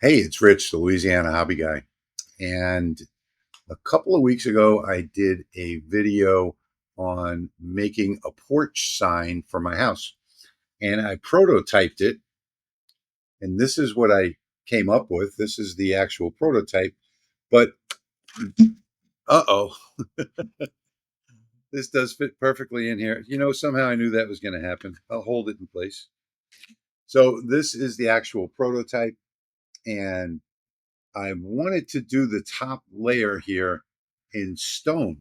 Hey, it's Rich, the Louisiana Hobby Guy. And a couple of weeks ago, I did a video on making a porch sign for my house. And I prototyped it. And this is what I came up with. This is the actual prototype. But, uh-oh, this does fit perfectly in here. Somehow I knew that was going to happen. I'll hold it in place. So this is the actual prototype. And I wanted to do the top layer here in stone.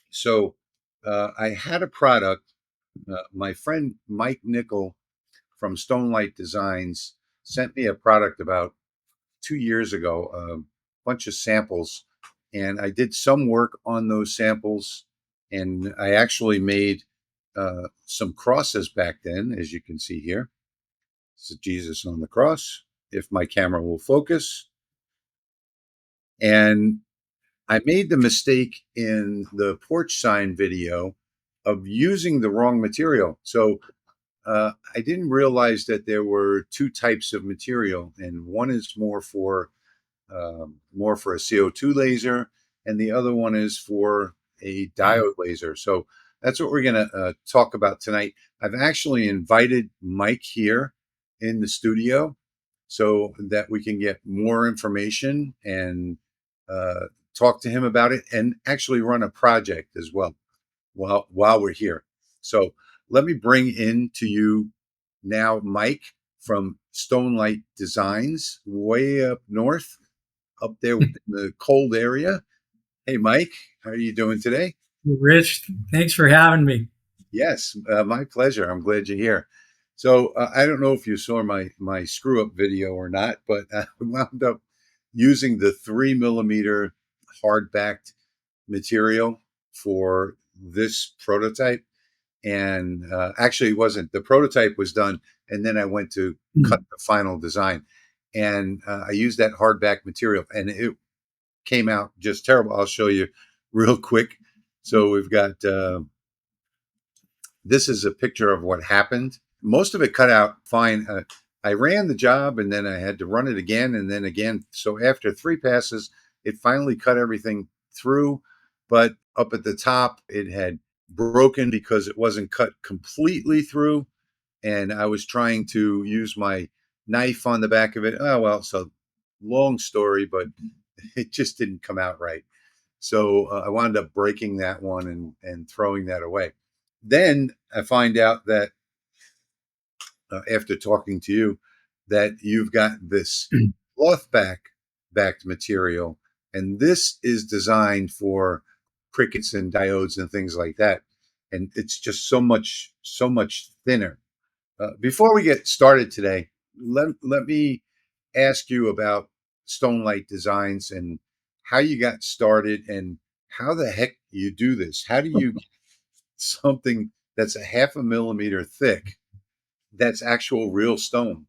So I had a product. My friend Mike Nickel from StoneLight Designs sent me a product about 2 years ago, a bunch of samples, and I did some work on those samples, and I actually made some crosses back then, as you can see here. This is Jesus on the cross, if my camera will focus. And I made the mistake in the porch sign video of using the wrong material. So I didn't realize that there were two types of material, and one is more for a CO2 laser, and the other one is for a diode laser. So that's what we're going to talk about tonight. I've actually invited Mike here in the studio so that we can get more information and talk to him about it, and actually run a project as well while we're here. So let me bring in to you now Mike from StoneLight Designs, way up north, up there in the cold area. Hey, Mike, how are you doing today? Rich, thanks for having me. Yes, my pleasure. I'm glad you're here. So I don't know if you saw my screw up video or not, but I wound up using the 3 millimeter hard backed material for this prototype. And actually, it wasn't. The prototype was done, and then I went to cut the final design. And I used that hardback material, and it came out just terrible. I'll show you real quick. So we've got this is a picture of what happened. Most of it cut out fine. I ran the job, and then I had to run it again and then again. So after 3 passes, it finally cut everything through. But up at the top, it had broken because it wasn't cut completely through. And I was trying to use my knife on the back of it. Oh, well, so long story, but it just didn't come out right. So I wound up breaking that one and throwing that away. Then I find out that after talking to you, that you've got this cloth backed material, and this is designed for crickets and diodes and things like that. And it's just so much thinner. Before we get started today, let me ask you about StoneLight Designs and how you got started and how the heck you do this. How do you get something that's a half a millimeter thick that's actual real stone?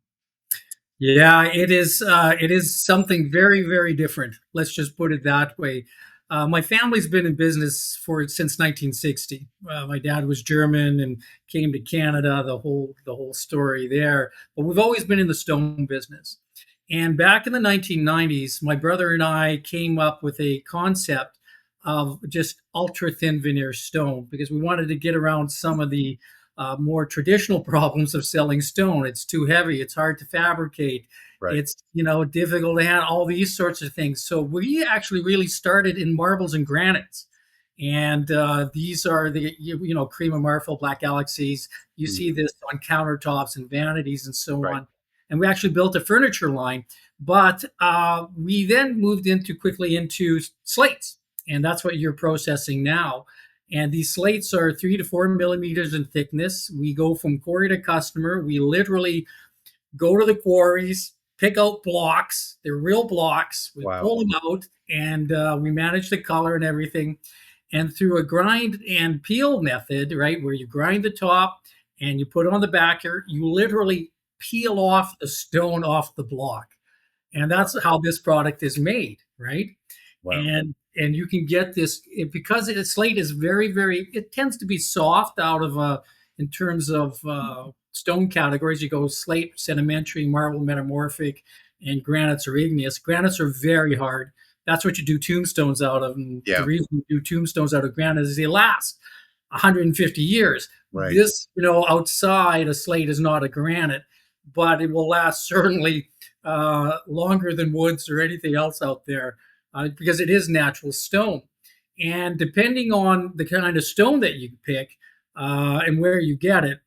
Yeah, it is. It is something very, very different. Let's just put it that way. My family's been in business for since 1960. My dad was German and came to Canada. The whole story there. But we've always been in the stone business. And back in the 1990s, my brother and I came up with a concept of just ultra thin veneer stone because we wanted to get around some of the more traditional problems of selling stone. It's too heavy. It's hard to fabricate. Right. It's difficult to handle. All these sorts of things. So we actually really started in marbles and granites, and these are the cream of Marfil, black galaxies. You Mm. see this on countertops and vanities and so Right. on. And we actually built a furniture line, but we then moved into quickly into slates, and that's what you're processing now. And these slates are 3 to 4 millimeters in thickness. We go from quarry to customer. We literally go to the quarries, pick out blocks. They're real blocks. We Wow. pull them out, and we manage the color and everything. And through a grind and peel method, right, where you grind the top and you put it on the backer, you literally peel off the stone off the block. And that's how this product is made, right? Wow. And you can get this because slate is very, very, it tends to be soft out of in terms of stone categories. You go slate, sedimentary, marble, metamorphic, and granites are igneous. Granites are very hard. That's what you do tombstones out of. And the Yeah. reason you do tombstones out of granite is they last 150 years. Right. This, outside a slate is not a granite, but it will last certainly longer than woods or anything else out there because it is natural stone. And depending on the kind of stone that you pick and where you get it,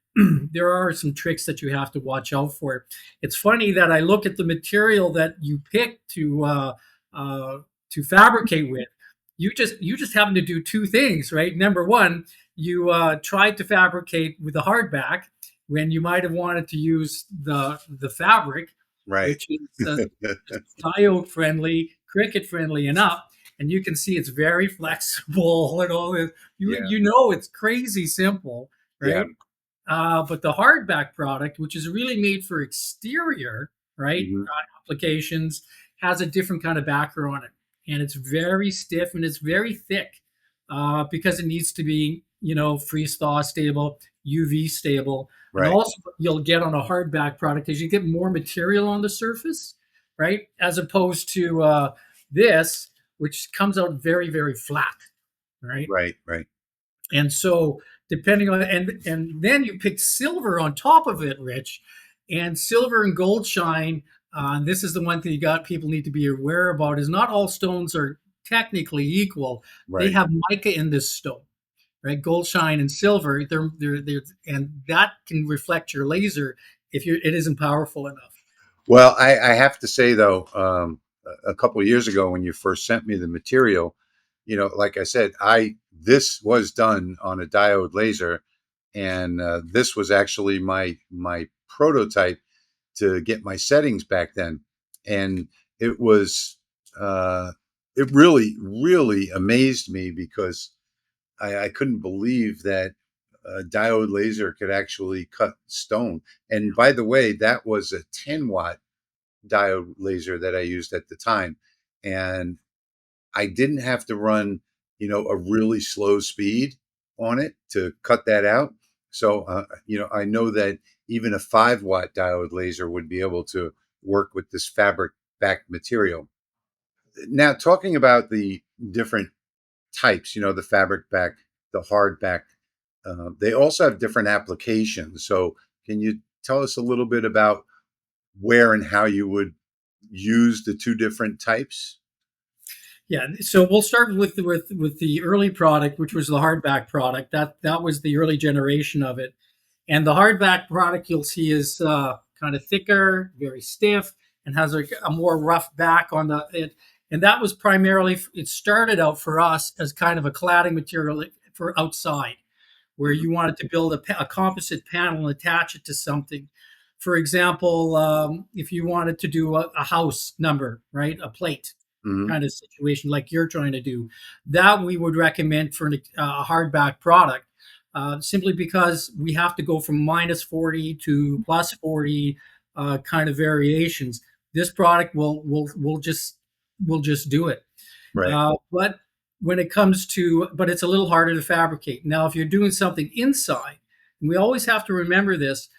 there are some tricks that you have to watch out for. It's funny that I look at the material that you pick to fabricate with. You just happen to do two things, right? Number one, you tried to fabricate with a hardback when you might have wanted to use the fabric, Right. which is diode friendly, cricket friendly enough. And you can see it's very flexible and all this. Yeah. It's crazy simple, Yeah. right? But the hardback product, which is really made for exterior, right, Mhm. applications, has a different kind of backer on it, and it's very stiff and it's very thick because it needs to be, freeze thaw stable, UV stable, and Right. also you'll get on a hardback product is you get more material on the surface, right, as opposed to this, which comes out very, very flat, right? Right. Right. And so depending on and then you pick silver on top of it, Rich, and silver and gold shine. This is the one thing people need to be aware about is not all stones are technically equal. They Right. have mica in this stone, right? Gold shine and silver, they're and that can reflect your laser if it isn't powerful enough. Well, I have to say though, a couple of years ago when you first sent me the material, like I said, this was done on a diode laser, and this was actually my prototype to get my settings back then, and it was it really really amazed me because I couldn't believe that a diode laser could actually cut stone. And by the way, that was a 10-watt diode laser that I used at the time. And I didn't have to run, a really slow speed on it to cut that out. So, I know that even a 5-watt diode laser would be able to work with this fabric back material. Now, talking about the different types, the fabric back, the hard back, they also have different applications. So, can you tell us a little bit about where and how you would use the two different types? Yeah, so we'll start with the early product, which was the hardback product. That was the early generation of it, and the hardback product you'll see is kind of thicker, very stiff, and has a more rough back on it. And that was primarily it started out for us as kind of a cladding material for outside, where Mhm. you wanted to build a composite panel and attach it to something. For example, if you wanted to do a house number, right, a plate Mhm. kind of situation like you're trying to do, that we would recommend for a hardback product, simply because we have to go from minus 40 to plus 40 kind of variations. This product will just do it. Right. But when it comes to, but it's a little harder to fabricate. Now, if you're doing something inside, and we always have to remember this,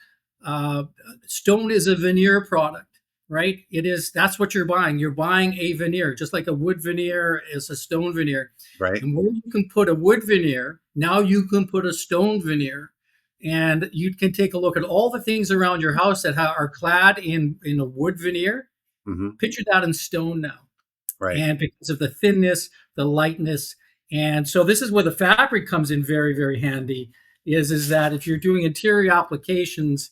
uh, stone is a veneer product, right? It is, that's what you're buying. You're buying a veneer, just like a wood veneer is a stone veneer. Right. And where you can put a wood veneer, now you can put a stone veneer. And you can take a look at all the things around your house that are clad in a wood veneer. Mhm. Picture that in stone now, Right. and because of the thinness, the lightness. And so this is where the fabric comes in very, very handy, is that if you're doing interior applications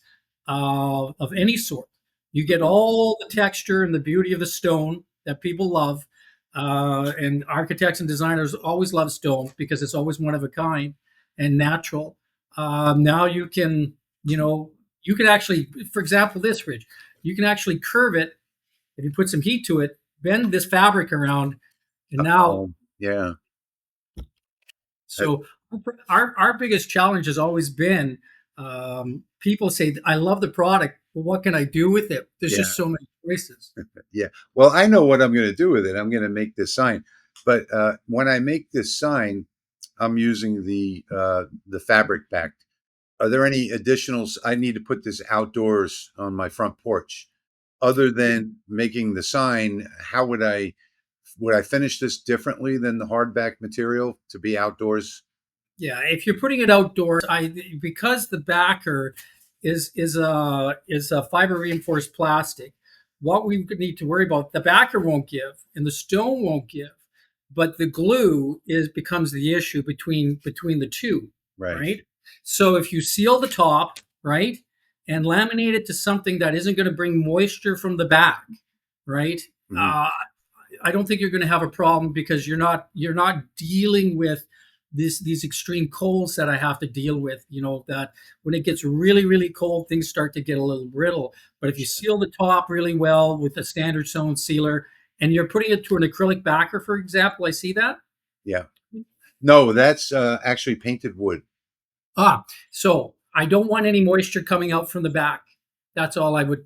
of any sort, you get all the texture and the beauty of the stone that people love. And architects and designers always love stone because it's always one of a kind and natural. Now you can actually, for example, this, Rich, you can actually curve it if you put some heat to it, bend this fabric around, and now, Yeah. Uh, so our biggest challenge has always been people say, I love the product, but what can I do with it? There's yeah. just so many choices. Yeah. Well, I know what I'm going to do with it. I'm going to make this sign. But when I make this sign, I'm using the fabric back. Are there any additionals? I need to put this outdoors on my front porch. other than making the sign, how would I finish this differently than the hardback material to be outdoors? Yeah, if you're putting it outdoors, I because the backer is a fiber reinforced plastic. What we need to worry about, the backer won't give and the stone won't give, but the glue is becomes the issue between the two, Right. right? So if you seal the top, right, and laminate it to something that isn't going to bring moisture from the back, right? Hmm. Uh, I don't think you're going to have a problem because you're not dealing with these extreme colds that I have to deal with. You know that when it gets really really cold, things start to get a little brittle. But if you seal the top really well with a standard stone sealer, and you're putting it to an acrylic backer, for example, I see that. Yeah. No, that's actually painted wood. So I don't want any moisture coming out from the back. That's all I would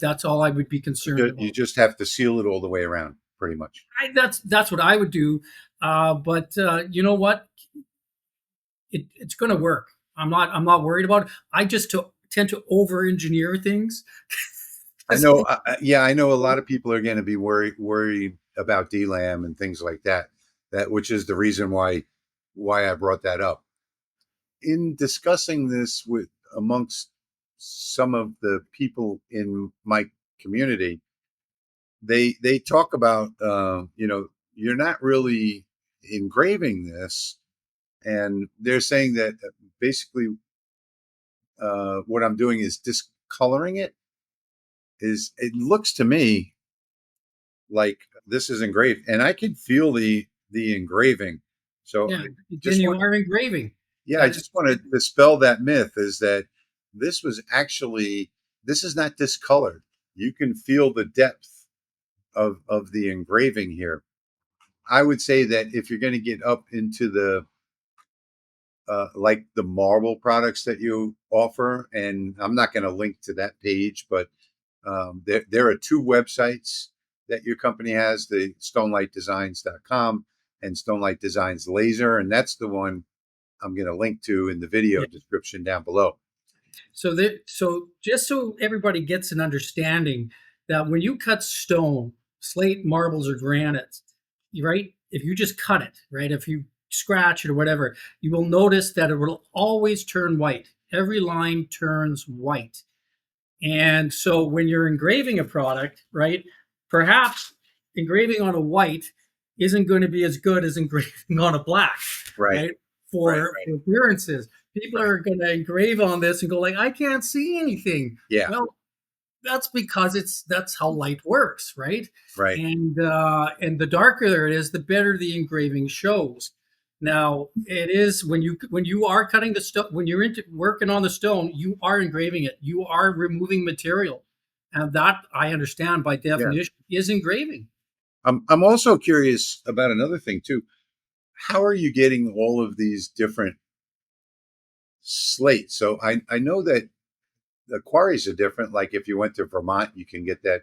be concerned You about. just have to seal it all the way around, pretty much. That's what I would do. But you know what? It's going to work. I'm not worried about it. I just tend to over engineer things. I know. Yeah, I know a lot of people are going to be worried about DLAM and things like that. That which is the reason why I brought that up. In discussing this with amongst some of the people in my community, they talk about you're not really engraving this, and they're saying that basically what I'm doing is discoloring it. Is it looks to me like this is engraved, and I can feel the engraving. So Yeah, I then just you want, are engraving. yeah, I That is just want to dispel that myth. Is that this was actually this is not discolored. You can feel the depth of the engraving here. I would say that if you're going to get up into the like the marble products that you offer, and I'm not going to link to that page, but there are two websites that your company has: the StoneLightDesigns.com and StoneLight Designs Laser, and that's the one I'm going to link to in the video yeah. description down below. So just so everybody gets an understanding that when you cut stone, slate, marbles, or granites, right? If you just cut it, right? If you scratch it or whatever, you will notice that it will always turn white. Every line turns white. And so when you're engraving a product, right, perhaps engraving on a white isn't going to be as good as engraving on a black, Right, right? right, For appearances. People right. are going to engrave on this and go like, I can't see anything. Yeah, Well, that's because that's how light works, right? right. And the darker it is, the better the engraving shows. Now it is when you are cutting the stone, when you're into working on the stone, you are engraving it. You are removing material, and that I understand by Yeah. definition is engraving. I'm also curious about another thing too. How are you getting all of these different slates? So I know that the quarries are different. Like if you went to Vermont, you can get that,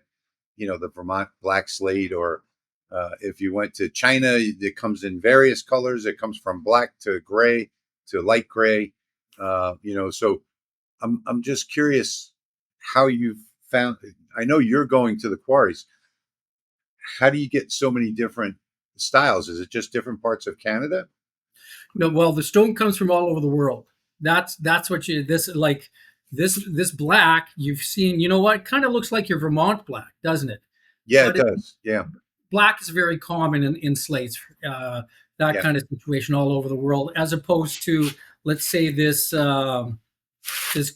the Vermont black slate, or if you went to China, it comes in various colors. It comes from black to gray to light gray. So I'm just curious how you found. I know you're going to the quarries. How do you get so many different styles? Is it just different parts of Canada? No, well, the stone comes from all over the world. That's what you this like this black you've seen. You know what? Kind of looks like your Vermont black, doesn't it? Yeah, it But does. Yeah, black is very common in slates, that yeah, kind of situation all over the world, as opposed to let's say this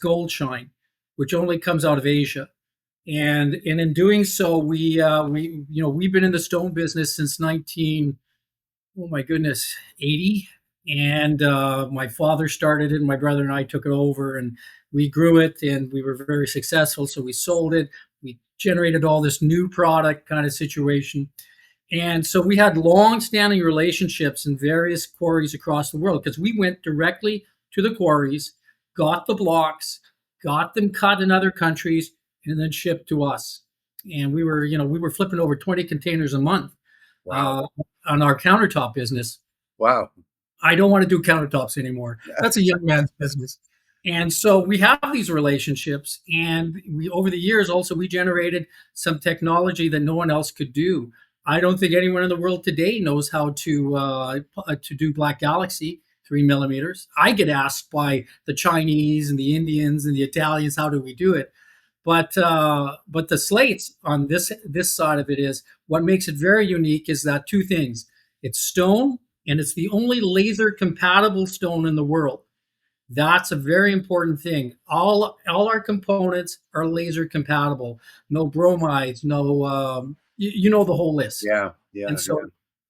gold shine, which only comes out of Asia. And in doing so, we've been in the stone business since 19 oh my goodness 80, and my father started it, and my brother and I took it over, and we grew it, and we were very successful. So we sold it. We generated all this new product kind of situation, and so we had long-standing relationships in various quarries across the world because we went directly to the quarries, got the blocks, got them cut in other countries, and then shipped to us. And we were flipping over 20 containers a month wow, uh, on our countertop business. wow. I don't want to do countertops anymore. That's a young man's business. And so we have these relationships, and we over the years also we generated some technology that no one else could do. I don't think anyone in the world today knows how to do Black Galaxy 3 millimeters. I get asked by the Chinese and the Indians and the Italians, how do we do it? But the slates on this side of it is what makes it very unique is that two things. It's stone, and it's the only laser compatible stone in the world. That's a very important thing. All our components are laser compatible. No bromides, no you know the whole list. Yeah, yeah, And so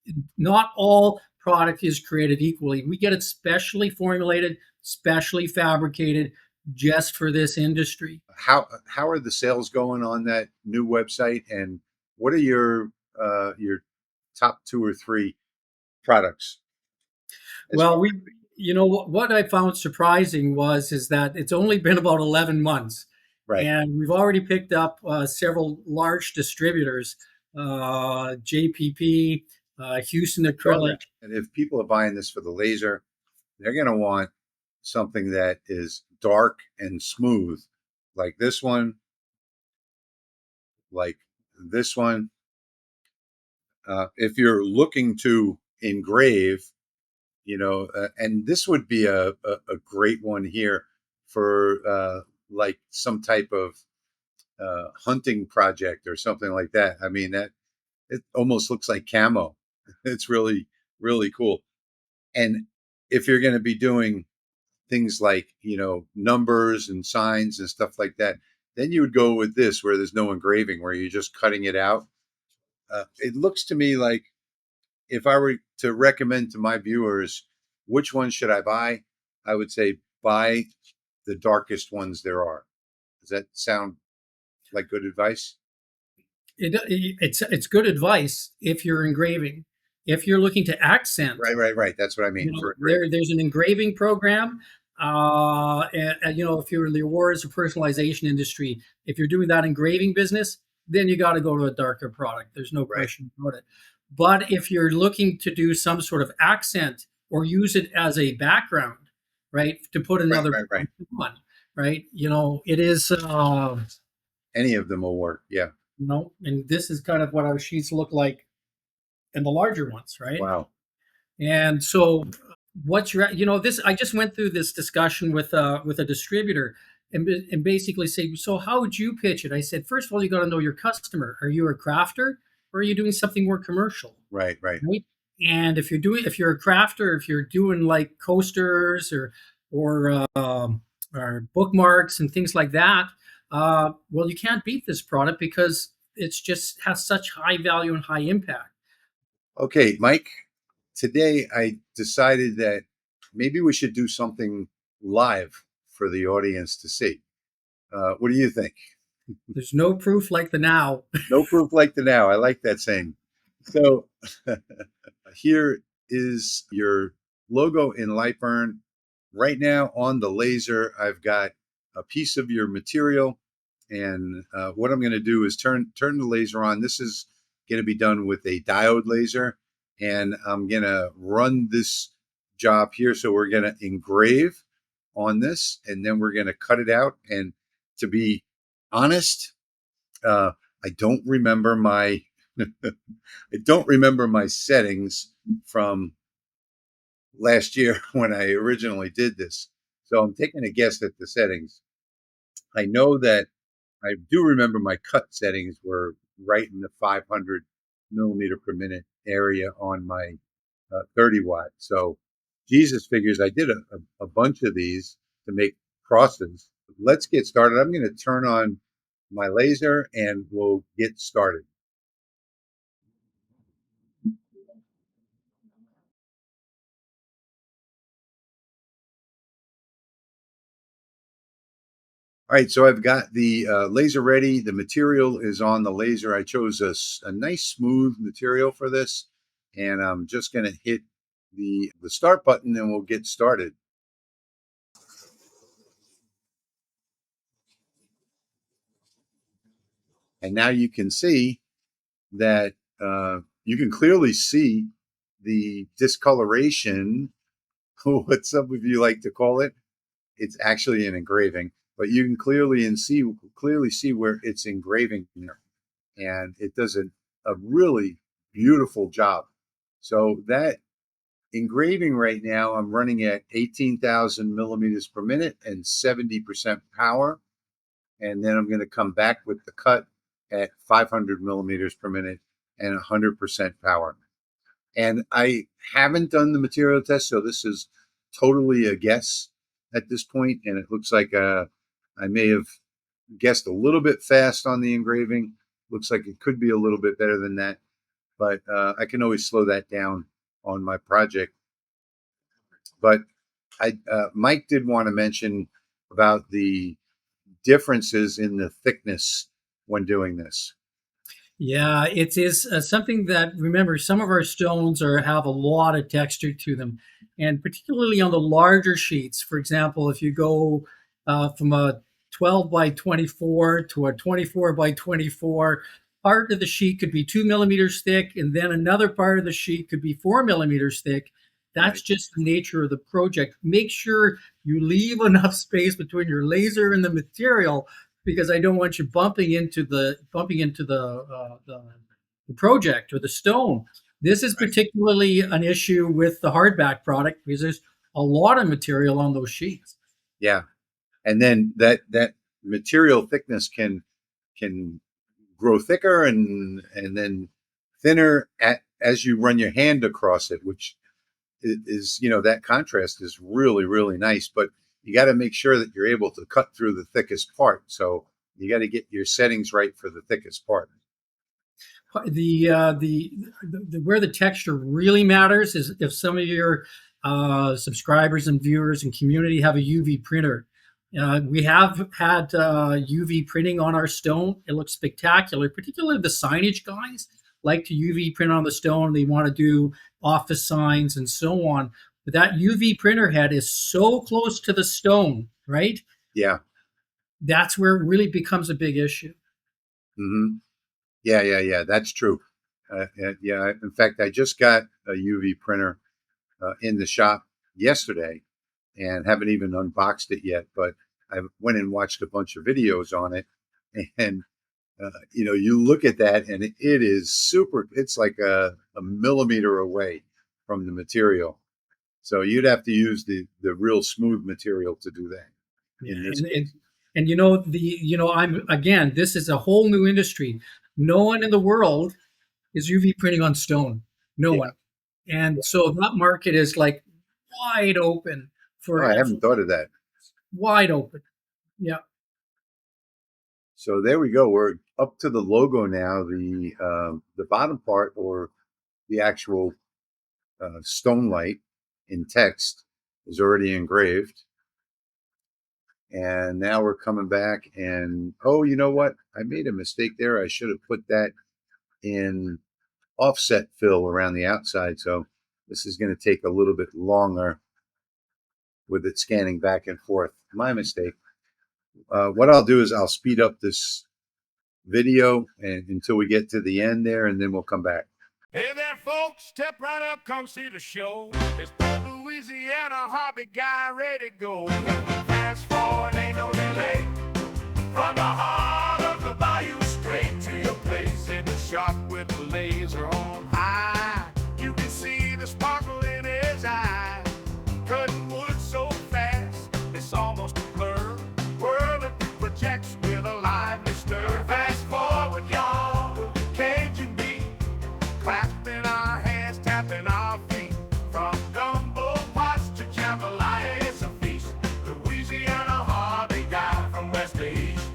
yeah. not all product is created equally. We get it specially formulated, specially fabricated just for this industry. How are the sales going on that new website, and what are your top two or three products as far Well, we you know what I found surprising was is that it's only been about 11 months, right? and we've already picked up several large distributors, JPP, Houston Saw that. Acrylic. And if people are buying this for the laser, they're going to want something that is dark and smooth, like this one, like this one. If you're looking to engrave, and this would be a great one here for like some type of hunting project or something like that. I mean, that it almost looks like camo. It's really, really cool. And if you're going to be doing things like, numbers and signs and stuff like that, then you would go with this where there's no engraving, where you're just cutting it out. It looks to me like if I were to recommend to my viewers, which one should I buy? I would say buy the darkest ones there are. Does that sound like good advice? It's good advice if you're engraving. If you're looking to accent, Right. That's what I mean for engraving. there's an engraving program. And, if you're in the awards or personalization industry, if you're doing that engraving business, then you got to go to a darker product. There's no Right, question about it. But if you're looking to do some sort of accent or use it as a background, right, to put another right. on, right, it is, Any of them will work. Yeah. and this is kind of what our sheets look like in the larger ones, right? Wow. And so what's your this I just went through this discussion with a distributor and basically say, so how would you pitch it? I said, first of all, you got to know your customer. Are you a crafter or are you doing something more commercial? Right. Right. And if you're a crafter, if you're doing like coasters or bookmarks and things like that, well, you can't beat this product because it's just has such high value and high impact. Okay, Mike, today I decided that maybe we should do something live for the audience to see. What do you think? There's no proof like the now. No proof like the now. I like that saying. So here is your logo in Lightburn. Right now on the laser, I've got a piece of your material, and what I'm going to do is turn the laser on. This is going to be done with a diode laser, and I'm going to run this job here. So we're going to engrave on this, and then we're going to cut it out. And to be honest, uh, I don't remember my I don't remember my settings from last year when I originally did this. So I'm taking a guess at the settings. I know that I do remember my cut settings were right in the 500 millimeter per minute area on my 30 watt. So Jesus figures I did a bunch of these to make crosses. Let's get started. I'm going to turn on my laser and we'll get started. All right, so I've got the laser ready. The material is on the laser. I chose a nice smooth material for this, and I'm just going to hit the start button, and we'll get started. And now you can see that you can clearly see the discoloration, what some of you like to call it. it's actually an engraving, but you can clearly see where it's engraving there, and it does a really beautiful job. So that engraving right now, I'm running at 18,000 millimeters per minute and 70% power. And then I'm going to come back with the cut at 500 millimeters per minute and 100% power. And I haven't done the material test, so this is totally a guess at this point. And it looks like I may have guessed a little bit fast on the engraving. Looks like it could be a little bit better than that, but I can always slow that down on my project. But Mike did want to mention about the differences in the thickness when doing this. Yeah, it is something that, remember, some of our stones have a lot of texture to them, and particularly on the larger sheets. For example, if you go from a 12 by 24 to a 24 by 24, part of the sheet could be 2 millimeters thick, and then another part of the sheet could be 4 millimeters thick. That's Right. just the nature of the project. Make sure you leave enough space between your laser and the material, because I don't want you bumping into the project or the stone. This is Right. particularly an issue with the hardback product because there's a lot of material on those sheets. Yeah. And then that material thickness can grow thicker and then thinner as you run your hand across it, which is, that contrast is really nice. But you got to make sure that you're able to cut through the thickest part. So you got to get your settings right for the thickest part. The where the texture really matters is if some of your subscribers and viewers and community have a UV printer. We have had UV printing on our stone. It looks spectacular, particularly the signage guys like to UV print on the stone. They want to do office signs and so on. But that UV printer head is so close to the stone, right? Yeah. That's where it really becomes a big issue. Hmm. Yeah. That's true. Yeah. In fact, I just got a UV printer in the shop yesterday and haven't even unboxed it yet. But I went and watched a bunch of videos on it, and you look at that, and it is super. It's like a millimeter away from the material. So you'd have to use the real smooth material to do that Yeah, in this and case. I'm again. This is a whole new industry. No one in the world is UV printing on stone. No Yeah. one, and so that market is like wide open Oh, for I haven't thought of that. wide open. Yeah, So there we go. We're up to the logo now. The bottom part, or the actual StoneLight in text, is already engraved. And now we're coming back, and oh, you know what? I made a mistake there. I should have put that in offset fill around the outside. So this is going to take a little bit longer with it scanning back and forth. My mistake. What I'll do is I'll speed up this video until we get to the end there, and then we'll come back. Hey there, folks. Step right up, come see the show. It's the Louisiana Hobby Guy ready to go. Fast forward, ain't no delay. From the heart of the bayou straight to your place in the shop with the laser on high. You can see the sparkle in his eye. Cutting wood so fast, it's almost a blur. Whirling through projects with a lively stir. Fast forward, y'all. Can't you be clapping our hands, tapping our feet? From gumbo pots to jambalaya, it's a feast. Louisiana Hobby Guy from west to east.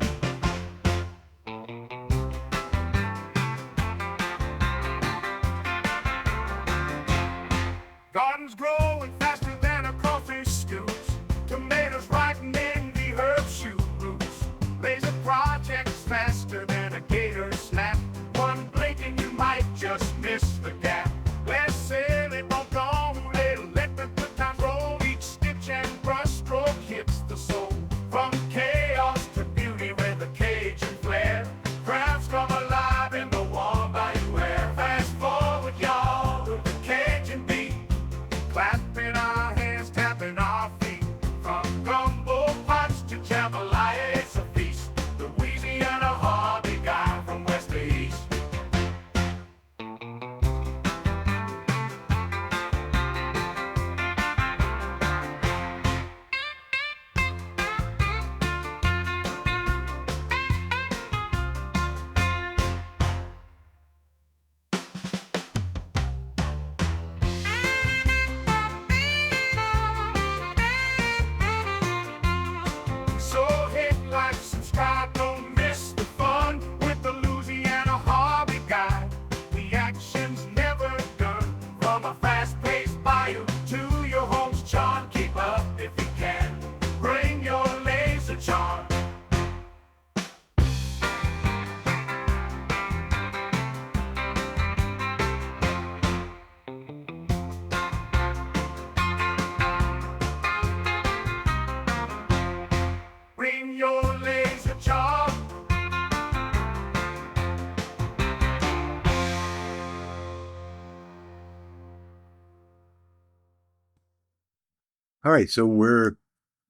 All right, so we're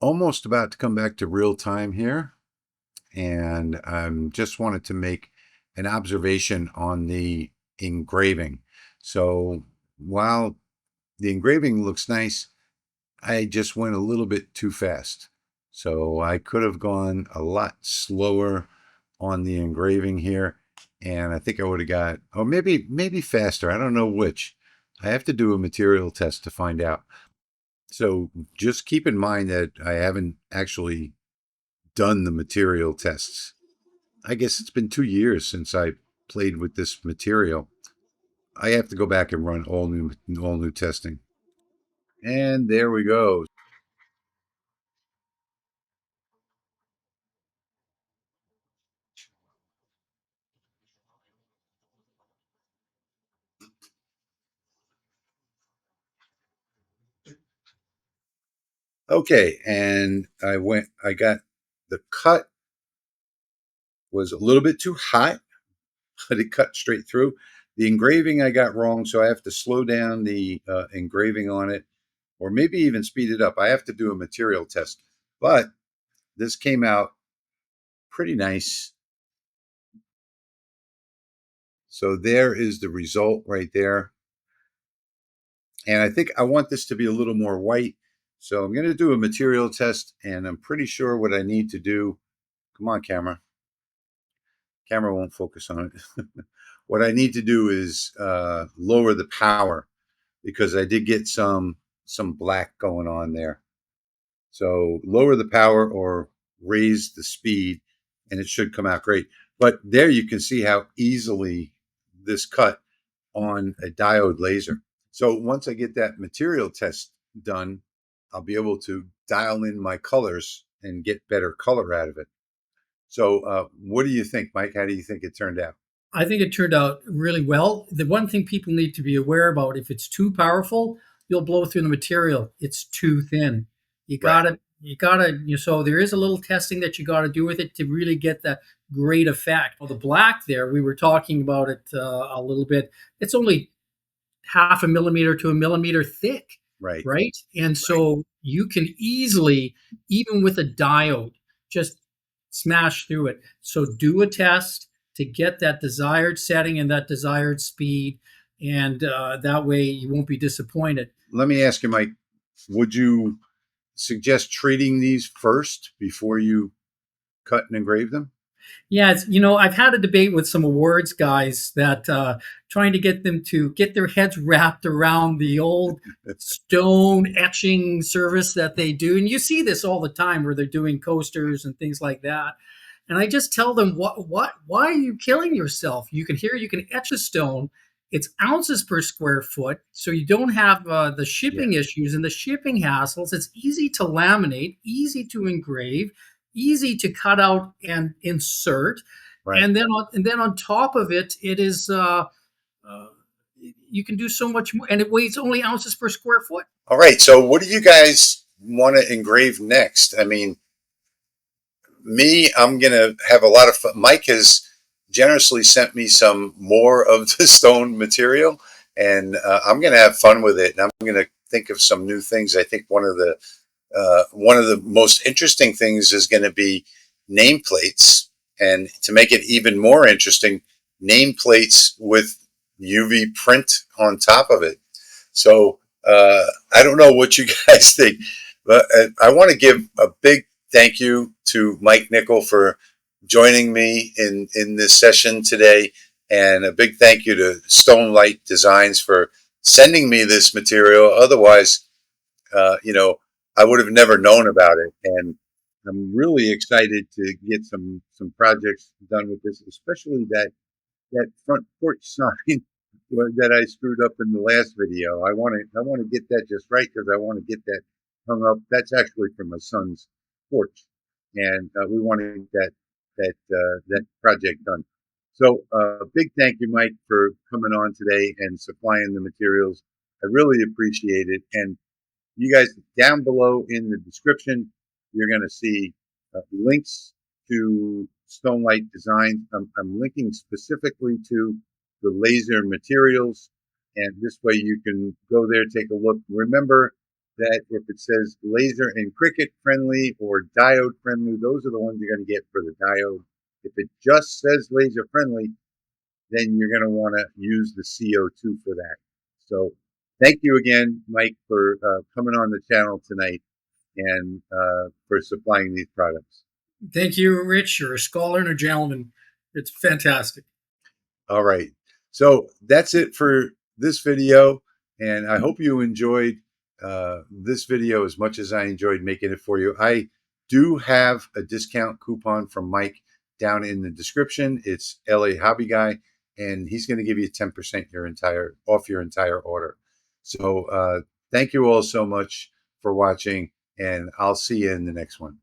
almost about to come back to real time here, and I just wanted to make an observation on the engraving. So while the engraving looks nice, I just went a little bit too fast. So I could have gone a lot slower on the engraving here, and I think I would have got, or maybe faster. I don't know which. I have to do a material test to find out. So just keep in mind that I haven't actually done the material tests. I guess it's been 2 years since I played with this material. I have to go back and run all new testing. And there we go. Okay, and I got the cut was a little bit too hot, but it cut straight through. The engraving I got wrong, so I have to slow down the engraving on it, or maybe even speed it up. I have to do a material test, but this came out pretty nice. So there is the result right there. And I think I want this to be a little more white. So I'm going to do a material test, and I'm pretty sure what I need to do. Come on, camera. Camera won't focus on it. What I need to do is lower the power because I did get some black going on there. So lower the power or raise the speed, and it should come out great. But there you can see how easily this cut on a diode laser. So once I get that material test done, I'll be able to dial in my colors and get better color out of it. So what do you think, Mike? How do you think it turned out? I think it turned out really well. The one thing people need to be aware about, if it's too powerful, you'll blow through the material. It's too thin. You Right. gotta, so there is a little testing that you gotta do with it to really get that great effect. Well, the black there, we were talking about it a little bit. It's only half a millimeter to a millimeter thick, Right. right? And Right. so you can easily, even with a diode, just smash through it. So do a test to get that desired setting and that desired speed, and that way you won't be disappointed. Let me ask you, Mike, would you suggest treating these first before you cut and engrave them? Yeah, I've had a debate with some awards guys that trying to get them to get their heads wrapped around the old stone etching service that they do. And you see this all the time where they're doing coasters and things like that. And I just tell them, why are you killing yourself? You can etch a stone. It's ounces per square foot, so you don't have the Yeah. shipping issues and the shipping hassles. It's easy to laminate, easy to engrave, easy to cut out and insert, Right. and then on top of it, it is uh, you can do so much more, and it weighs only ounces per square foot. All right. So what do you guys want to engrave next? I mean, me, I'm going to have a lot of fun. Mike has generously sent me some more of the stone material, and I'm going to have fun with it. And I'm going to think of some new things. I think one of the most interesting things is going to be nameplates, and to make it even more interesting, nameplates with UV print on top of it. So I don't know what you guys think, but I want to give a big thank you to Mike Nickel for joining me in this session today, and a big thank you to StoneLight Designs for sending me this material. Otherwise, I would have never known about it, and I'm really excited to get some projects done with this, especially that front porch sign that I screwed up in the last video. I want to get that just right because I want to get that hung up. That's actually from my son's porch, and we want to get that project done. So, big thank you, Mike, for coming on today and supplying the materials. I really appreciate it. And you guys, down below in the description, you're going to see links to StoneLight Designs. I'm linking specifically to the laser materials, and this way you can go there, take a look. Remember, that if it says laser and cricket friendly or diode friendly, those are the ones you're going to get for the diode. If it just says laser friendly, then you're going to want to use the CO2 for that. So thank you again, Mike, for coming on the channel tonight and for supplying these products. Thank you, Rich. You're a scholar and a gentleman. It's fantastic. All right. So that's it for this video. And I hope you enjoyed this video as much as I enjoyed making it for you. I do have a discount coupon from Mike down in the description. It's LA Hobby Guy, and he's going to give you 10% off your entire order. So thank you all so much for watching, and I'll see you in the next one.